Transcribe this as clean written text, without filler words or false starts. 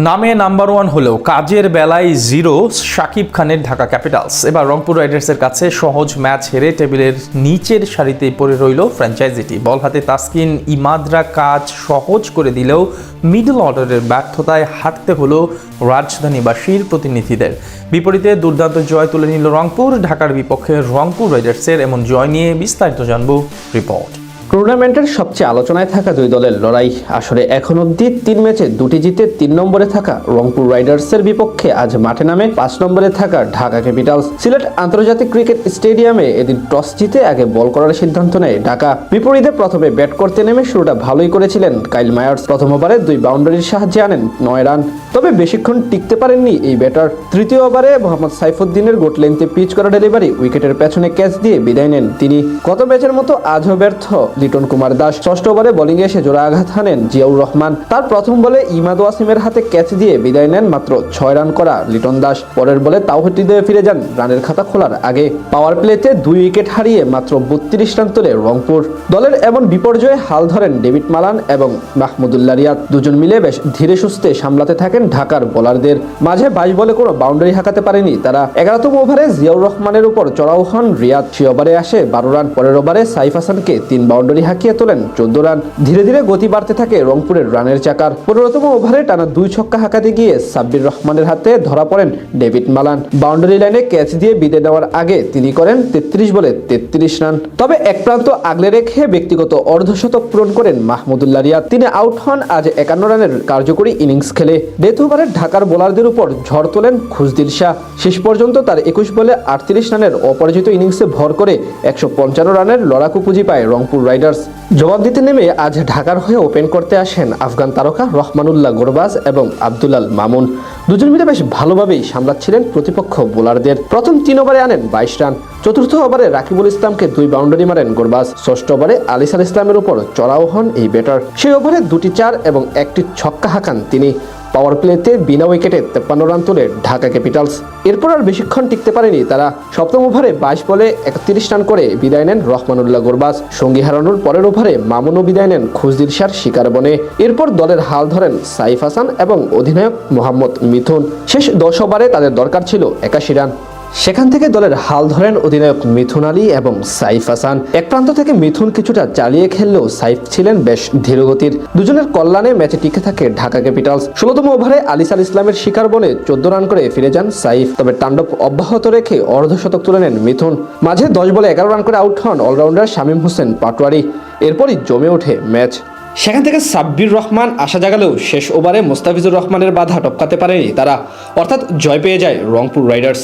নামে number one হলেও কাজের বেলায় জিরো শাকিব খানের ঢাকা ক্যাপিটালস। এবার রংপুর রাইডার্সের কাছে সহজ ম্যাচ হেরে টেবিলের নিচের সারিতেই পড়ে রইল ফ্র্যাঞ্চাইজিটি। বল হাতে তাসকিন ইমাদরা কাজ সহজ করে দিলেও মিডল অর্ডারের ব্যর্থতায় হারতে হলো রাজধানীবাসীর প্রতিনিধিদের। বিপরীতে দুর্দান্ত জয় তুলে নিল রংপুর। ঢাকার বিপক্ষে রংপুর রাইডার্সের এমন জয় নিয়ে বিস্তারিত জানব রিপোর্ট। টুর্নামেন্টের সবচেয়ে আলোচনায় থাকা দুই দলের লড়াই। আসলে এখন অবধি 3 ম্যাচে 2টি জিতে 3 নম্বরে থাকা রংপুর রাইডার্সের বিপক্ষে আজ মাঠে নামে 5 নম্বরে থাকা ঢাকা ক্যাপিটালস। সিলেট আন্তর্জাতিক ক্রিকেট স্টেডিয়ামে এদিন টস জিতে আগে বল করার সিদ্ধান্ত নেয় ঢাকা। বিপরীতে প্রথমে ব্যাট করতে নেমে শুরুটা ভালোই করেছিলেন কাইল মায়ার্স। প্রথম ওভারে 2 বাউন্ডারির সাহায্যে আনেন 9 রান, তবে বেশিক্ষণ টিকতে পারেননি এই ব্যাটার। তৃতীয় ওভারে মোহাম্মদ সাইফুদ্দিনের গোট লেন্থে পিচ করা ডেলিভারি উইকেটের পেছনে ক্যাচ দিয়ে বিদায় নেন তিনি। গত ম্যাচের মতো আজও ব্যর্থ লিটন কুমার দাস। ষষ্ঠ ওভারে বোলিংয়ে এসে জোড়া আঘাত হানেন জিয়াউর রহমান। তার প্রথম বলে ইমাদ ওয়াসিমের হাতে ক্যাচ দিয়ে বিদায় নেন মাত্র 6 রান করা লিটন দাস। পরের বলে তাওহিদ হৃদয়ে ফিরে যান রানের খাতা খোলার আগে। পাওয়ার প্লেতে 2 উইকেট হারিয়ে মাত্র 32 রান তোলে রংপুর। দলের এমন বিপর্যয়ে হাল ধরেন ডেভিড মালান এবং মাহমুদুল্লাহ রিয়াদ। দুজন মিলে বেশ ধীরে সুস্থে সামলাতে থাকেন ঢাকার বোলারদের। মাঝে 22 বলে কোনো বাউন্ডারি হাঁকাতে পারেনি তারা। 11তম ওভারে জিয়াউর রহমানের উপর চড়াও হন রিয়াদ। সে ওভারে আসে 12 রান। পরের ওভারে সাইফ হাসানকে 3 বাউন্ডারি হাঁকিয়ে তোলেন 14 রান। ধীরে ধীরে গতি বাড়তে থাকে রংপুরের রানের চাকার। 15তম ওভারে টানা 2 ছক্কা হাঁকাতে গিয়ে সাব্বির রহমানের হাতে ধরা পড়েন ডেভিড মালান। বাউন্ডারি লাইনে ক্যাচ দিয়ে বিদায় নেওয়ার আগে তিনি করেন 33 বলে 33 রান। তবে এক প্রান্ত আগলে রেখে ব্যক্তিগত অর্ধশতক পূরণ করেন মাহমুদুল্লাহ রিয়াদ। তিনি আউট হন আজ 51 রানের কার্যকরী ইনিংস খেলে। ডেথ ওভারে ঢাকার বোলারদের উপর ঝড় তোলেন খুশদিল শাহ। শেষ পর্যন্ত তার 21 বলে 38 রানের অপরাজিত ইনিংসে ভর করে 155 রানের লড়াকু পুঁজি পায় রংপুর রাইডার্স। জবাব দিতে নেমে আজ ঢাকার হয়ে ওপেন করতে আসেন আফগান তারকা রহমানুল্লাহ গুরবাজ এবং আব্দুল আল মামুন। দুজন মিলে বেশ ভালোভাবেই সামলাচ্ছিলেন প্রতিপক্ষ বোলারদের। প্রথম 3 ওভারে আনেন 22 রান। চতুর্থ ওভারে রাকিবুল ইসলামকে 2 বাউন্ডারি মারেন গুরবাজ। ষষ্ঠ ওভারে আলিসাল ইসলামের উপর চড়াও হন এই ব্যাটার। সেই ওভারে 2টি 4 এবং 1টি ছক্কা হাঁকান তিনি। পাওয়ার প্লেতে বিনা উইকেটে 53 রান তোলে ঢাকা ক্যাপিটালস। এরপর আর বেশিক্ষণ টিকতে পারেনি তারা। সপ্তম ওভারে 22 বলে 31 রান করে বিদায় নেন রহমানুল্লাহ গুরবাজ। সঙ্গী হারানোর পরের ওভারে মামুনও বিদায় নেন খুশদিল শাহর শিকার বনে। এরপর দলের হাল ধরেন সাইফ হাসান এবং অধিনায়ক মোহাম্মদ মিথুন। শেষ 10 ওভারে তাদের দরকার ছিল 81 রান। সেখান থেকে দলের হাল ধরেন অধিনায়ক মিথুন আলী এবং সাইফ হাসান। এক প্রান্ত থেকে মিথুন কিছুটা চালিয়ে খেললেও সাইফ ছিলেন বেশ ধীরগতির। দুজনের কল্যাণে ম্যাচে টিকে থাকে ঢাকা ক্যাপিটালস। 16তম ওভারে আলিসাল ইসলামের শিকার বনে 14 রান করে ফিরে যান সাইফ। তবে তাণ্ডব অব্যাহত রেখে অর্ধশতক তুলে নেন মিথুন। মাঝে 10 বলে 11 রান করে আউট হন অলরাউন্ডার শামীম হোসেন পাটোয়ারি। এরপরই জমে ওঠে ম্যাচ। সেখান থেকে সাব্বির রহমান আশা জাগালেও শেষ ওভারে মোস্তাফিজুর রহমানের বাধা টপকাতে পারেনি তারা। অর্থাৎ জয় পেয়ে যায় রংপুর রাইডার্স।